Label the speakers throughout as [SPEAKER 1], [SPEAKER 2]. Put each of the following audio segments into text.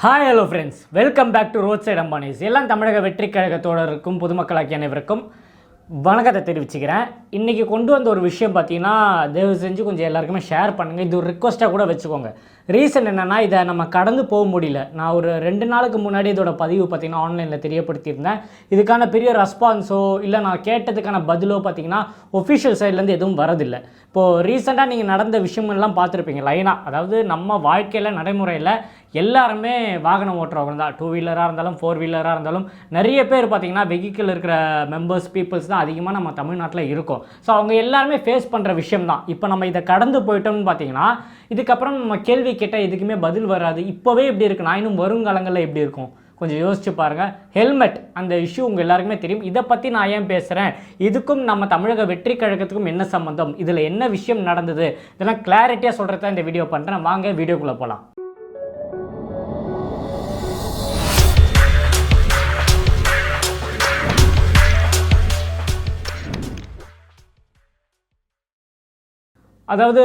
[SPEAKER 1] Hi hello friends, welcome back to road side Ambanis. எல்லாம் தமிழக வெற்றி கழக தோழருக்கும் பொதுமக்களாகிய அனைவருக்கும் வணக்கத்தை தெரிவிச்சுக்கிறேன். இன்றைக்கி கொண்டு வந்த ஒரு விஷயம் பார்த்தீங்கன்னா, தயவு செஞ்சு கொஞ்சம் எல்லாருக்குமே ஷேர் பண்ணுங்கள். இது ஒரு ரிக்வஸ்ட்டாக கூட வச்சுக்கோங்க. ரீசன் என்னென்னா, இதை நம்ம கடந்து போக முடியல. நான் ஒரு 2 நாளுக்கு முன்னாடி இதோட பதிவு பார்த்திங்கன்னா ஆன்லைனில் தெரியப்படுத்தியிருந்தேன். இதுக்கான பெரிய ரெஸ்பான்ஸோ இல்லை நான் கேட்டதுக்கான பதிலோ பார்த்திங்கன்னா ஒஃபிஷியல் சைட்லேருந்து எதுவும் வரதில்லை. இப்போது ரீசெண்டாக நீங்கள் நடந்த விஷயமெல்லாம் பார்த்துருப்பீங்க லைனாக. அதாவது நம்ம வாழ்க்கையில் நடைமுறையில் எல்லாருமே வாகனம் ஓட்டுறவங்க தான். 2 வீலராக இருந்தாலும் 4 வீலராக இருந்தாலும் நிறைய பேர் பார்த்திங்கன்னா வெஹிக்கிள் இருக்கிற மெம்பர்ஸ் பீப்புள்ஸ் தான் அதிகமாக நம்ம தமிழ்நாட்டில் இருக்கோம். ஸோ அவங்க எல்லாருமே ஃபேஸ் பண்ணுற விஷயம் தான். இப்போ நம்ம இதை கடந்து போயிட்டோம்னு பார்த்திங்கன்னா இதுக்கப்புறம் நம்ம கேள்வி கேட்டால் எதுக்குமே பதில் வராது. இப்போவே இப்படி இருக்குது, நான் இன்னும் வருங்காலங்களில் எப்படி இருக்கும் கொஞ்சம் யோசிச்சு பாருங்கள். ஹெல்மெட் அந்த இஷ்யூ உங்கள் எல்லாருக்குமே தெரியும். இதை பற்றி நான் ஏன் பேசுகிறேன், இதுக்கும் நம்ம தமிழக வெற்றி கழகத்துக்கும் என்ன சம்மந்தம், இதில் என்ன விஷயம் நடந்தது, இதெல்லாம் கிளாரிட்டியாக சொல்கிறது தான் இந்த வீடியோ பண்ணுறேன். வாங்க வீடியோக்குள்ளே போகலாம். அதாவது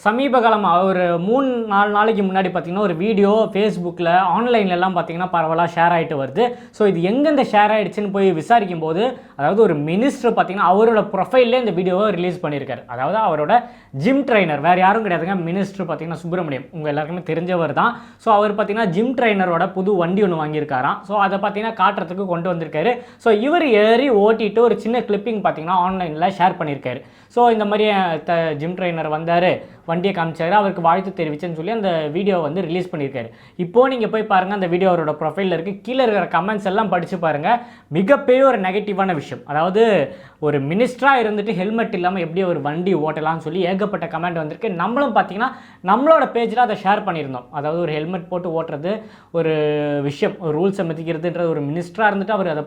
[SPEAKER 1] சமீப காலமாக ஒரு 3-4 நாளைக்கு முன்னாடி பார்த்திங்கன்னா ஒரு வீடியோ ஃபேஸ்புக்கில் ஆன்லைன்லலாம் பார்த்திங்கன்னா பரவலாக ஷேர் ஆகிட்டு வருது. ஸோ இது எங்கேருந்து ஷேர் ஆகிடுச்சின்னு போய் விசாரிக்கும் போது, அதாவது ஒரு மினிஸ்டர் பார்த்திங்கன்னா அவரோட ப்ரொஃபைல்லே இந்த வீடியோவை ரிலீஸ் பண்ணியிருக்காரு. அதாவது அவரோட ஜிம் ட்ரைனர், வேறு யாரும் கிடையாதுங்க, மினிஸ்டர் பார்த்திங்கன்னா சுப்பிரமணியம், உங்கள் எல்லாருக்குமே தெரிஞ்சவர் தான். ஸோ அவர் பார்த்திங்கன்னா ஜிம் ட்ரைனரோட புது வண்டி ஒன்று வாங்கியிருக்காராம். ஸோ அதை பார்த்திங்கன்னா காட்டுறதுக்கு கொண்டு வந்திருக்காரு. ஸோ இவர் ஏறி ஓட்டிட்டு ஒரு சின்ன கிளிப்பிங் பார்த்திங்கன்னா ஆன்லைனில் ஷேர் பண்ணியிருக்காரு. ஸோ இந்த மாதிரி ஜிம் ட்ரைனர் வந்தார், வண்டியை காமிச்சார், அவருக்கு வாழ்த்து தெரிவிச்சேன்னு சொல்லி அந்த வீடியோ வந்து ரிலீஸ் பண்ணியிருக்காரு. இப்போது நீங்கள் போய் பாருங்கள், அந்த வீடியோ அவரோட ப்ரொஃபைலில் இருக்குது. கீழே இருக்கிற கமெண்ட்ஸ் எல்லாம் படித்து பாருங்கள். மிகப்பெரிய ஒரு நெகட்டிவான விஷயம். அதாவது ஒரு மினிஸ்டராக இருந்துட்டு ஹெல்மெட் இல்லாமல் எப்படி ஒரு வண்டி ஓட்டலாம்னு சொல்லி ஏகப்பட்ட கமெண்ட் வந்திருக்கு. நம்மளும் பார்த்தீங்கன்னா நம்மளோட பேஜில் அதை ஷேர் பண்ணியிருந்தோம். அதாவது ஒரு ஹெல்மெட் போட்டு ஓட்டுறது ஒரு விஷயம், ஒரு ரூல்ஸை மதிக்கிறதுன்றது, ஒரு மினிஸ்டராக இருந்துட்டு அவர் அதை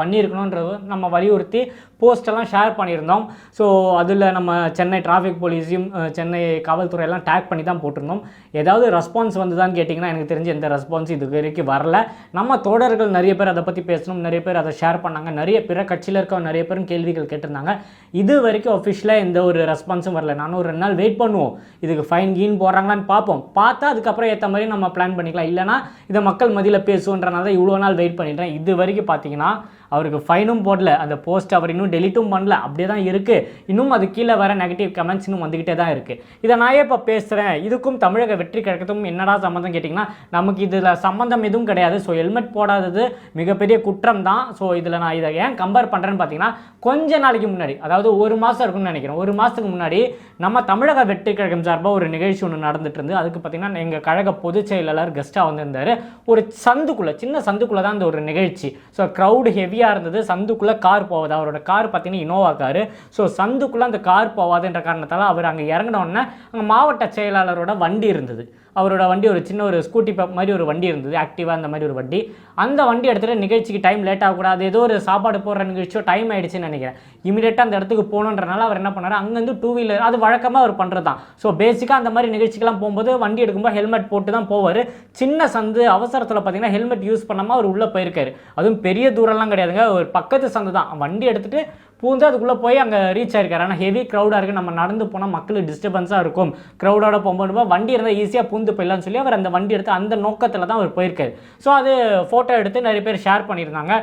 [SPEAKER 1] பண்ணியிருக்கணுன்றது நம்ம வலியுறுத்தி போஸ்டெல்லாம் ஷேர் பண்ணியிருந்தோம். ஸோ அதில் நம்ம சென்னை டிராஃபிக் போலீஸையும் சென்னை காவல்துறையெல்லாம் டேக் பண்ணி தான் போட்டிருந்தோம். ஏதாவது ரெஸ்பான்ஸ் வந்துதான்னு கேட்டிங்கன்னா எனக்கு தெரிஞ்சு எந்த ரெஸ்பான்ஸும் இது வரைக்கும் வரல. நம்ம தோழர்கள் நிறைய பேர் அதை பற்றி பேசணும், நிறைய பேர் அதை ஷேர் பண்ணாங்க, நிறைய பிற கட்சியில் இருக்க நிறைய பேரும் கேள்விகள் கேட்டிருந்தாங்க. இது வரைக்கும் அஃபிஷியலாக எந்த ஒரு ரெஸ்பான்ஸும் வரல. நானும் ஒரு 2 நாள் வெயிட் பண்ணுவோம், இதுக்கு ஃபைன் கீன் போடுறாங்களான்னு பார்ப்போம். பார்த்தா அதுக்கப்புறம் ஏற்ற மாதிரி நம்ம பிளான் பண்ணிக்கலாம். இல்லைனா இதை மக்கள் மத்தியில் பேசுவோன்றனால தான் இவ்வளோ நாள் வெயிட் பண்ணிட்டேன். இது வரைக்கும் பார்த்தீங்கன்னா அவருக்கு ஃபைனும் போடல, அந்த போஸ்ட் அவர் இன்னும் டெலிட்டும் பண்ணல, அப்படியே தான் இருக்குது. இன்னும் அது கீழே வர நெகட்டிவ் கமெண்ட்ஸ் இன்னும் வந்துக்கிட்டே தான் இருக்குது. இதை நான் இப்போ பேசுகிறேன், இதுக்கும் தமிழக வெற்றி கழகத்துக்கும் என்னடா சம்மந்தம் கேட்டிங்கன்னா, நமக்கு இதில் சம்மந்தம் எதுவும் கிடையாது. ஸோ ஹெல்மெட் போடாதது மிகப்பெரிய குற்றம் தான். ஸோ இதில் நான் இதை ஏன் கம்பேர் பண்ணுறேன்னு பார்த்தீங்கன்னா, கொஞ்ச நாளைக்கு முன்னாடி, அதாவது 1 மாதம் இருக்குன்னு நினைக்கிறேன், 1 மாதத்துக்கு முன்னாடி நம்ம தமிழக வெற்றி கழகம் சார்பாக ஒரு நிகழ்ச்சி ஒன்று நடந்துட்டு இருந்து, அதுக்கு பார்த்தீங்கன்னா எங்கள் கழக பொதுச் செயலாளர் கெஸ்ட்டாக வந்திருந்தார். ஒரு சந்துக்குள்ளே, சின்ன சந்துக்குள்ளே தான் அந்த ஒரு நிகழ்ச்சி. ஸோ க்ரௌடு ஹெவியாக இருந்தது. சந்துக்குள்ளே கார் போவாது, அவரோட கார் பார்த்தீங்கன்னா இனோவா காரு. ஸோ சந்துக்குள்ளே அந்த கார் போவாதுன்ற காரணத்தால் அவர் அங்கே இறங்கினோடனே அங்கே மாவட்ட செயலாளரோட வண்டி இருந்தது. அவரோட வண்டி ஒரு சின்ன ஒரு ஸ்கூட்டி மாதிரி ஒரு வண்டி இருந்தது, ஆக்டிவாக அந்த மாதிரி ஒரு வண்டி. அந்த வண்டி எடுத்துகிட்டு நிகழ்ச்சிக்கு டைம் லேட் ஆகக்கூடாது, ஏதோ ஒரு சாப்பாடு போடுற நிகழ்ச்சியோ டைம் ஆகிடுச்சுன்னு நினைக்கிறேன். இமீடியட்டாக அந்த இடத்துக்கு போகணுன்றனால அவர் என்ன பண்ணார், அங்கேருந்து 2 வீலர், அது வழக்கமாக அவர் பண்ணுறது தான். ஸோ பேசிக்காக அந்த மாதிரி நிகழ்ச்சிக்கெல்லாம் போகும்போது வண்டி எடுக்கும்போது ஹெல்மெட் போட்டு தான் போவார். சின்ன சந்து அவசரத்தில் பார்த்தீங்கன்னா ஹெல்மெட் யூஸ் பண்ணாமல் அவர் உள்ளே போயிருக்காரு. அதுவும் பெரிய தூரம்லாம் கிடையாதுங்க, ஒரு பக்கத்து சந்து தான். வண்டி எடுத்துகிட்டு பூந்து அதுக்குள்ளே போய் அங்கே ரீச் ஆகிருக்காரு. ஆனால் ஹெவி க்ரௌடாக இருக்குது, நம்ம நடந்து போனால் மக்களுக்கு டிஸ்டர்பன்ஸாக இருக்கும், க்ரௌடோட போகும்போது வண்டி இருந்தால் ஈஸியாக பூந்து போயிடலான்னு சொல்லி அவர் அந்த வண்டி எடுத்து அந்த நோக்கத்தில் தான் அவர் போயிருக்காரு. ஸோ அது ஃபோட்டோ எடுத்து நிறைய பேர் ஷேர் பண்ணியிருந்தாங்க.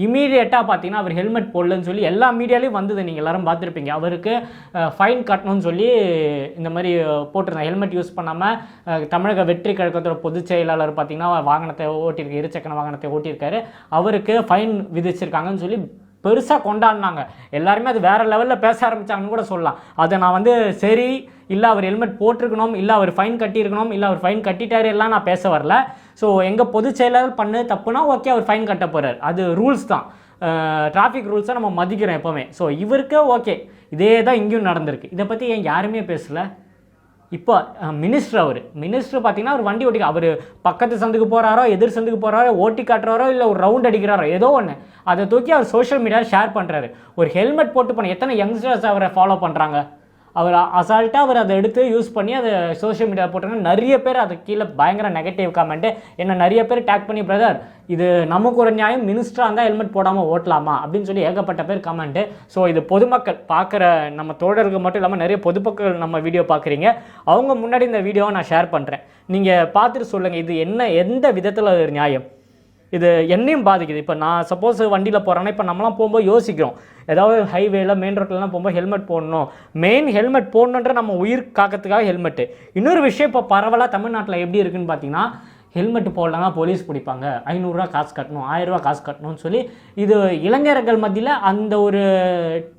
[SPEAKER 1] இமீடியட்டாக பார்த்தீங்கன்னா அவர் ஹெல்மெட் போடலன்னு சொல்லி எல்லா மீடியாலையும் வந்தது, நீங்கள் எல்லாரும் பார்த்துருப்பீங்க. அவருக்கு ஃபைன் கட்டணும்னு சொல்லி இந்த மாதிரி போட்டிருந்தாங்க. ஹெல்மெட் யூஸ் பண்ணாமல் தமிழக வெற்றி கழகத்தோட பொதுச் செயலாளர் பார்த்தீங்கன்னா வாகனத்தை ஓட்டியிருக்காரு, இருசக்கர வாகனத்தை ஓட்டியிருக்காரு, அவருக்கு ஃபைன் விதிச்சிருக்காங்கன்னு சொல்லி பெருசாக கொண்டாடினாங்க. எல்லாருமே அது வேறு லெவலில் பேச ஆரம்பித்தாங்கன்னு கூட சொல்லலாம். அதை நான் வந்து சரி இல்லை அவர் ஹெல்மெட் போட்டிருக்கணும், இல்லை அவர் ஃபைன் கட்டியிருக்கணும், இல்லை அவர் ஃபைன் கட்டிட்டாரு எல்லாம் நான் பேச வரல. ஸோ எங்கள் பொதுச் செயலாளர் பண்ணு தப்புனா ஓகே, அவர் ஃபைன் கட்ட போகிறார், அது ரூல்ஸ் தான், டிராஃபிக் ரூல்ஸை நம்ம மதிக்கிறோம் எப்போவுமே. ஸோ இவருக்கு ஓகே, இதே தான் இங்கேயும் நடந்திருக்கு. இதை பற்றி ஏன் யாருமே பேசலை? இப்போ மினிஸ்டர் பார்த்தீங்கன்னா அவர் வண்டி ஓட்டி, அவர் பக்கத்து சந்துக்கு போகிறாரோ, எதிர் சந்துக்கு போகிறாரோ, ஓட்டி காட்டுறாரோ, இல்லை ஒரு ரவுண்ட் அடிக்கிறாரோ, ஏதோ ஒன்று அதை தூக்கி அவர் சோஷியல் மீடியாவில் ஷேர் பண்ணுறாரு. ஒரு ஹெல்மெட் போட்டு பண்ண எத்தனை யங்ஸ்டர்ஸ் அவரை ஃபாலோ பண்ணுறாங்க. அவர் அசால்ட்டாக அவர் அதை எடுத்து யூஸ் பண்ணி அதை சோஷியல் மீடியா போட்டாங்க. நிறைய பேர் அது கீழே பயங்கர நெகட்டிவ் கமெண்ட்டு, என்ன நிறைய பேர் டேக் பண்ணி, பிரதர் இது நமக்கு ஒரு நியாயம், மினிஸ்டராக இருந்தால் ஹெல்மெட் போடாமல் ஓட்டலாமா அப்படின்னு சொல்லி ஏகப்பட்ட பேர் கமெண்ட்டு. ஸோ இது பொதுமக்கள் பார்க்குற நம்ம தோழர்கள் மட்டும் இல்லாமல் நிறைய பொதுமக்கள் நம்ம வீடியோ பார்க்குறீங்க, அவங்க முன்னாடி இந்த வீடியோவை நான் ஷேர் பண்ணுறேன். நீங்கள் பார்த்துட்டு சொல்லுங்கள், இது எந்த விதத்தில் ஒரு நியாயம்? இது என்னையும் பாதிக்குது. இப்போ நான் சப்போஸ் வண்டியில் போகிறேன்னா, இப்போ நம்மளாம் போகும்போது யோசிக்கிறோம், ஏதாவது ஹைவேல மெயின் ரோட்லலாம் போகும்போது ஹெல்மெட் போடணும், ஹெல்மெட் போடணுன்ற நம்ம உயிர் காக்கிறதுக்காக ஹெல்மெட்டு. இன்னொரு விஷயம் இப்போ பரவலாக தமிழ்நாட்டில் எப்படி இருக்குன்னு பார்த்தீங்கன்னா, ஹெல்மெட் போடலன்னா போலீஸ் பிடிப்பாங்க, 500 காசு கட்டணும், 1000 காசு கட்டணும்னு சொல்லி இது இளைஞர்கள் மத்தியில் அந்த ஒரு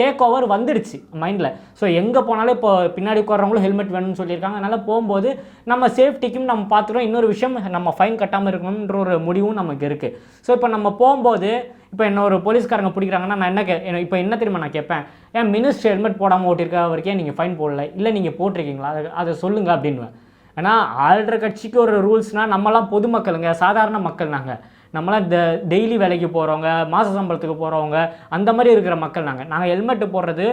[SPEAKER 1] டேக் ஓவர் வந்துடுச்சு மைண்டில். ஸோ எங்கே போனாலும் இப்போ பின்னாடி உட்காரவங்களும் ஹெல்மெட் வேணும்னு சொல்லியிருக்காங்க. அதனால் போகும்போது நம்ம சேஃப்டிக்கும் நம்ம பார்த்துக்கிறோம். இன்னொரு விஷயம், நம்ம ஃபைன் கட்டாமல் இருக்கணுன்ற ஒரு முடிவும் நமக்கு இருக்குது. ஸோ இப்போ நம்ம போகும்போது இப்போ என்ன ஒரு போலீஸ்காரங்க பிடிக்கிறாங்கன்னா நான் இப்போ என்ன தெரியுமா நான் கேட்பேன், ஏன் மினிஸ்டர் ஹெல்மெட் போடாமல் ஓட்டியிருக்கா வரைக்கும் நீங்கள் ஃபைன் போடல, இல்லை நீங்கள் போட்டிருக்கீங்களா, அதை சொல்லுங்கள் அப்படின்வேன். ஏன்னா ஆள்ற கட்சிக்கு ஒரு ரூல்ஸ்னால் நம்மலாம் பொதுமக்களுங்க, சாதாரண மக்கள். நம்மளாம் டெய்லி வேலைக்கு போகிறவங்க, மாத சம்பளத்துக்கு போகிறவங்க, அந்த மாதிரி இருக்கிற மக்கள். நாங்கள் ஹெல்மெட்டு போடுறது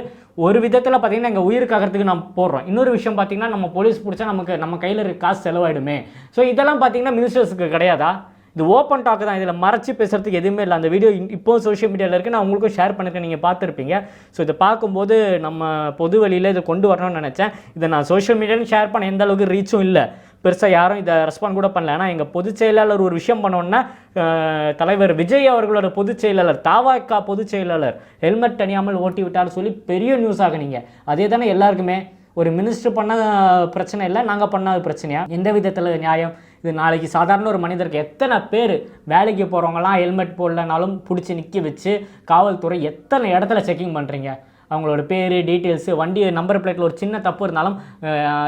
[SPEAKER 1] ஒரு விதத்தில் பார்த்திங்கன்னா எங்கள் உயிருக்காகிறதுக்கு நம்ம போடுறோம். இன்னொரு விஷயம் பார்த்திங்கன்னா, நம்ம போலீஸ் பிடிச்சா நம்ம கையில் இருக்க காசு செலவாயிடுமே. ஸோ இதெல்லாம் பார்த்திங்கன்னா மினிஸ்டர்ஸுக்கு கிடையாதா? இது ஓப்பன் டாக்கு தான், இதில் மறைச்சி பேசுகிறதுக்கு எதுவுமே இல்லை. அந்த வீடியோ இப்போ சோஷியல் மீடியாவில் இருக்குது, நான் உங்களுக்கும் ஷேர் பண்ணியிருக்கேன், நீங்கள் பார்த்துருப்பீங்க. ஸோ இதை பார்க்கும்போது நம்ம பொது வழியில் இதை கொண்டு வரணும்னு நினச்சேன். இதை நான் சோஷியல் மீடியாவில் ஷேர் பண்ண எந்த அளவுக்கு ரீச்சும் இல்லை, பெருசாக யாரும் இதை ரெஸ்பாண்ட் கூட பண்ணல. ஆனால் எங்கள் பொதுச் செயலாளர் ஒரு விஷயம் பண்ணோன்னா, தலைவர் விஜய் அவர்களோட பொதுச் செயலாளர், தாவாக்கா பொதுச் செயலாளர் ஹெல்மெட் அணியாமல் ஓட்டி விட்டாலும் சொல்லி பெரிய நியூஸ் ஆகுனீங்க. அதே தானே எல்லாருக்குமே. ஒரு மினிஸ்டர் பண்ண பிரச்சனை இல்லை, நாங்கள் பண்ண பிரச்சனையா? எந்த விதத்தில் நியாயம் இது? நாளைக்கு சாதாரண ஒரு மனிதருக்கு எத்தனை பேர் வேலைக்கு போகிறவங்களாம் ஹெல்மெட் போடலனாலும் பிடிச்சி நிற்க வச்சு காவல்துறை எத்தனை இடத்துல செக்கிங் பண்ணுறீங்க? அவங்களோட பேர், டீட்டெயில்ஸு, வண்டி நம்பர் பிளேட்டில் ஒரு சின்ன தப்பு இருந்தாலும்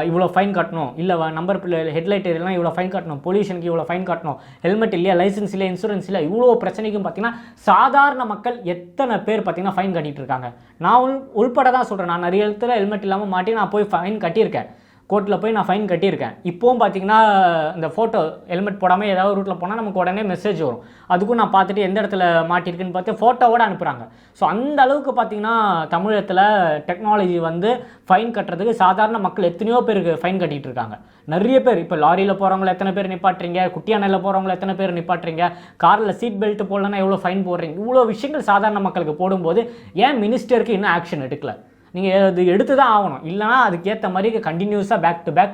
[SPEAKER 1] இவ்வளோ ஃபைன் கட்டணும், இல்லை நம்பர் பிளேட் ஹெட்லைட் எல்லாம் இவ்வளோ ஃபைன் கட்டணும், பொல்யூஷனுக்கு இவ்வளோ ஃபைன் கட்டணும், ஹெல்மெட் இல்லையா, லைசன்ஸ் இல்லை, இன்சூரன்ஸ் இல்லை, இவ்வளோ பிரச்சனைக்கும் பார்த்தீங்கன்னா சாதாரண மக்கள் எத்தனை பேர் பார்த்தீங்கன்னா ஃபைன் கட்டிகிட்டு இருக்காங்க. நான் உள்பட தான் சொல்கிறேன். நான் நிறைய இடத்துல ஹெல்மெட் இல்லாமல் மாட்டி நான் போய் ஃபைன் கட்டியிருக்கேன், கோர்ட்டில் போய் நான் ஃபைன் கட்டியிருக்கேன். இப்போவும் பார்த்தீங்கன்னா இந்த ஃபோட்டோ ஹெல்மெட் போடாமல் ஏதாவது ரூட்டில் போனால் நமக்கு உடனே மெசேஜ் வரும். அதுக்கும் நான் பார்த்துட்டு எந்த இடத்துல மாட்டியிருக்குன்னு பார்த்து ஃபோட்டோவோடு அனுப்புகிறாங்க. ஸோ அந்த அளவுக்கு பார்த்தீங்கன்னா தமிழகத்தில் டெக்னாலஜி ஃபைன் கட்டுறதுக்கு சாதாரண மக்கள் எத்தனையோ பேருக்கு ஃபைன் கட்டிகிட்டு இருக்காங்க. நிறைய பேர் இப்போ லாரியில் போகிறவங்கள எத்தனை பேர் நிப்பாட்டுறீங்க, குட்டியானையில் போகிறவங்கள எத்தனை பேர் நிப்பாட்டுறீங்க, காரில் சீட் பெல்ட் போடலன்னா எவ்வளோ ஃபைன் போடுறீங்க. இவ்வளோ விஷயங்கள் சாதாரண மக்களுக்கு போடும்போது ஏன் மினிஸ்டருக்கு இன்னும் ஆக்ஷன் எடுக்கல? நீங்கள் அது எடுத்து தான் ஆகணும். இல்லைனா அதுக்கேற்ற மாதிரி கண்டினியூஸாக பேக் டு பேக்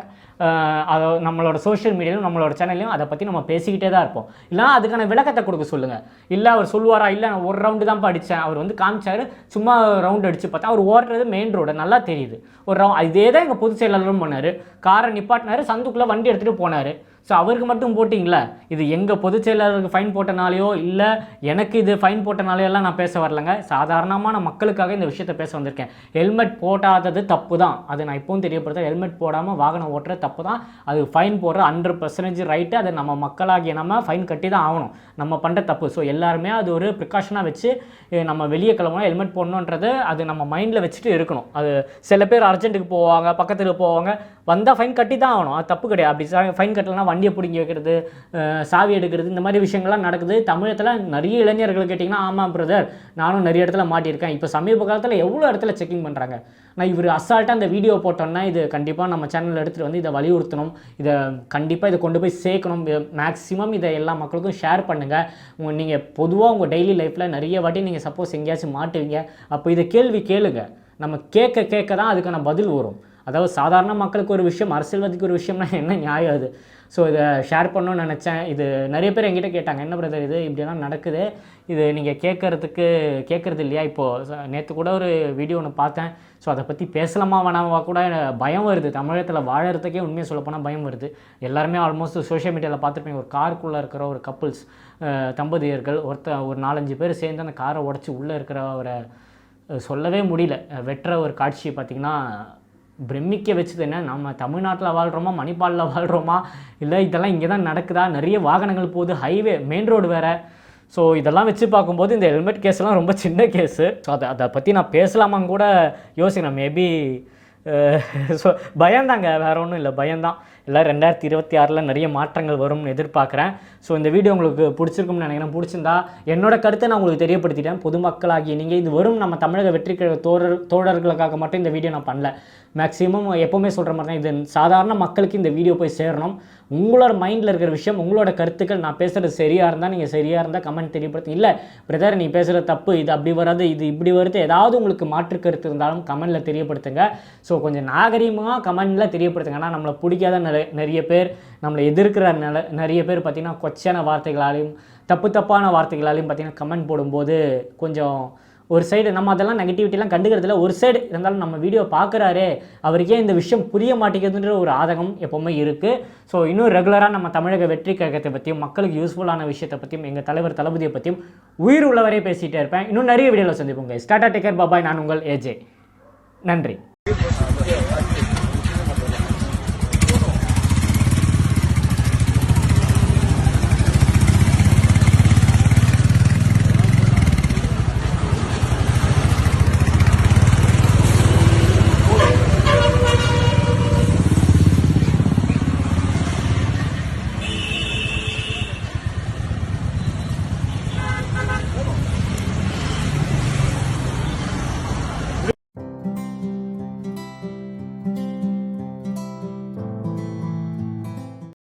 [SPEAKER 1] அதை நம்மளோட சோஷியல் மீடியாவிலும் நம்மளோட சேனல்லையும் அதை பற்றி நம்ம பேசிக்கிட்டே தான் இருப்போம். இல்லைனா அதுக்கான விளக்கத்தை கொடுக்க சொல்லுங்கள். இல்லை அவர் சொல்லுவாரா, இல்லை நான் ஒரு ரவுண்டு தான் படித்தேன், அவர் காமிச்சார், சும்மா ரவுண்டு அடித்து பார்த்தா அவர் ஓடுறது மெயின் ரோடு நல்லா தெரியுது, ஒரு இதே தான் எங்கள் பொதுச் செயலாளரும் பண்ணார். காரை நிப்பாட்டினார், சந்துக்குள்ளே வண்டி எடுத்துகிட்டு போனார். ஸோ அவருக்கு மட்டும் போட்டிங்களா? இது எங்கள் பொதுச் செயலாளருக்கு ஃபைன் போட்டனாலேயோ இல்லை எனக்கு இது ஃபைன் போட்டனாலேயோ எல்லாம் நான் பேச வரலைங்க. சாதாரணமான மக்களுக்காக இந்த விஷயத்தை பேச வந்திருக்கேன். ஹெல்மெட் போட்டாதது தப்பு தான், அது நான் இப்போவும் தெரியப்படுத்த. ஹெல்மெட் போடாமல் வாகனம் ஓட்டுறது தப்பு தான், அது ஃபைன் போடுற 100% ரைட்டு. அதை நம்ம மக்களாகிய நம்ம ஃபைன் கட்டி தான் ஆகணும், நம்ம பண்ணுற தப்பு. ஸோ எல்லாருமே அது ஒரு ப்ரிகாஷனாக வச்சு நம்ம வெளியே கிளம்பணும், ஹெல்மெட் போடணுன்றது அது நம்ம மைண்டில் வச்சுட்டு இருக்கணும். அது சில பேர் அர்ஜென்ட்டுக்கு போவாங்க, பக்கத்துக்கு போவாங்க, வந்தால் ஃபைன் கட்டி தான் ஆகணும், அது தப்பு கிடையாது. அப்படி ஃபைன் கட்டலைன்னா வண்டியை பிடிங்கி வைக்கிறது, சாவி எடுக்கிறது, இந்த மாதிரி விஷயங்கள்லாம் நடக்குது தமிழகத்தில். நிறைய இளைஞர்கள் கேட்டிங்கன்னா, ஆமாம் பிரதர், நானும் நிறைய இடத்துல மாட்டியிருக்கேன். இப்போ சமீப காலத்தில் எவ்வளோ இடத்துல செக்கிங் பண்ணுறாங்க. நான் இவர் அசால்ட்டாக அந்த வீடியோ போட்டோன்னா இது கண்டிப்பாக நம்ம சேனலில் எடுத்துகிட்டு இதை வலியுறுத்தணும், இதை கண்டிப்பாக இதை கொண்டு போய் சேர்க்கணும். மேக்ஸிமம் இதை எல்லா மக்களுக்கும் ஷேர் பண்ணுங்கள். நீங்கள் பொதுவாக உங்கள் டெய்லி லைஃப்பில் நிறைய வாட்டி நீங்கள் சப்போஸ் எங்கேயாச்சும் மாட்டுவீங்க, அப்போ இதை கேள்வி கேளுங்க. நம்ம கேட்க தான் அதுக்கான பதில் வரும். அதாவது சாதாரண மக்களுக்கு ஒரு விஷயம், அரசியல்வாதிக்கு ஒரு விஷயம்னா என்ன நியாயம் அது? ஸோ இதை ஷேர் பண்ணணும்னு நினச்சேன். இது நிறைய பேர் என்கிட்ட கேட்டாங்க, என்ன பிரதர் இது இப்படியெல்லாம் நடக்குது, இது நீங்கள் கேட்குறது இல்லையா? இப்போது நேற்று கூட ஒரு வீடியோ ஒன்று பார்த்தேன். ஸோ அதை பற்றி பேசலாமா வேணாமா கூட பயம் வருது. தமிழகத்தில் வாழறதுக்கே உண்மையை சொல்லப்போனால் பயம் வருது. எல்லாருமே ஆல்மோஸ்ட் சோஷியல் மீடியாவில் பார்த்துருப்பீங்க, ஒரு காருக்குள்ளே இருக்கிற ஒரு கப்புள்ஸ், தம்பதியர்கள், ஒரு 4-5 பேர் சேர்ந்து அந்த காரை உடச்சி உள்ளே இருக்கிற அவரை சொல்லவே முடியல வெட்டுற ஒரு காட்சியை பார்த்திங்கன்னா பிரமிக்க வச்சது. என்ன, நம்ம தமிழ்நாட்டில் வாழ்கிறோமா, மணிப்பாலில் வாழ்கிறோமா, இல்லை இதெல்லாம் இங்கே தான் நடக்குதா? நிறைய வாகனங்கள் போகுது, ஹைவே, மெயின் ரோடு வேறு. ஸோ இதெல்லாம் வச்சு பார்க்கும்போது இந்த ஹெல்மெட் கேஸ்லாம் ரொம்ப சின்ன கேஸு. ஸோ அதை பற்றி நான் பேசலாமான்னு கூட யோசிக்கிறேன். மேபி ஸோ பயந்தாங்க, வேறு ஒன்றும் இல்லை, பயம்தான். எல்லாம் 2026 நிறைய மாற்றங்கள் வரும்னு எதிர்பார்க்குறேன். ஸோ இந்த வீடியோ உங்களுக்கு பிடிச்சிருக்கும்னு நினைக்கிறேன். பிடிச்சிருந்தா என்னோட கருத்தை நான் உங்களுக்கு தெரியப்படுத்திட்டேன். பொதுமக்களாகி நீங்கள் இது வரும் நம்ம தமிழக வெற்றி தோழர்களுக்காக மட்டும் இந்த வீடியோ நான் பண்ணல. மேக்ஸிமம் எப்போவுமே சொல்கிற மாதிரி தான், இது சாதாரண மக்களுக்கு இந்த வீடியோ போய் சேரணும். உங்களோட மைண்டில் இருக்கிற விஷயம், உங்களோட கருத்துக்கள், நான் பேசுகிறது சரியாக இருந்தால் நீங்கள் சரியாக இருந்தால் கமெண்ட் தெரியப்படுத்தி, இல்லை பிரதர் நீ பேசுகிற தப்பு, இது அப்படி வராது, இது இப்படி வருது, ஏதாவது உங்களுக்கு மாற்று கருத்து இருந்தாலும் கமெண்டில் தெரியப்படுத்துங்க. ஸோ கொஞ்சம் நாகரீகமாக கமெண்டில் தெரியப்படுத்துங்க. ஆனால் நம்மளை பிடிக்காத நிறைய பேர், நம்மளை எதிர்க்கிற நிறைய பேர் பார்த்திங்கன்னா கொச்சையான வார்த்தைகளாலையும் தப்பான வார்த்தைகளாலையும் பார்த்திங்கன்னா கமெண்ட் போடும்போது கொஞ்சம் ஒரு சைடு நம்ம அதெல்லாம் நெகட்டிவிட்டிலாம் கண்டுக்கிறதுல ஒரு சைடு இருந்தாலும் நம்ம வீடியோ பார்க்குறாரே அவருக்கே இந்த விஷயம் புரிய மாட்டேங்குதுன்ற ஒரு ஆதகம் எப்போவுமே இருக்குது. ஸோ இன்னும் ரெகுலராக நம்ம தமிழக வெற்றி கழகத்தை பற்றியும் மக்களுக்கு யூஸ்ஃபுல்லான விஷயத்தை பற்றியும் எங்கள் தலைவர் தளபதியை பற்றியும் உயிர் உள்ளவரே பேசிகிட்டே இருப்பேன். இன்னும் நிறைய வீடியோவில் சந்திப்போங்க. ஸ்டார்டா டேக்கர் பாபாய். நான் உங்கள் ஏஜே. நன்றி.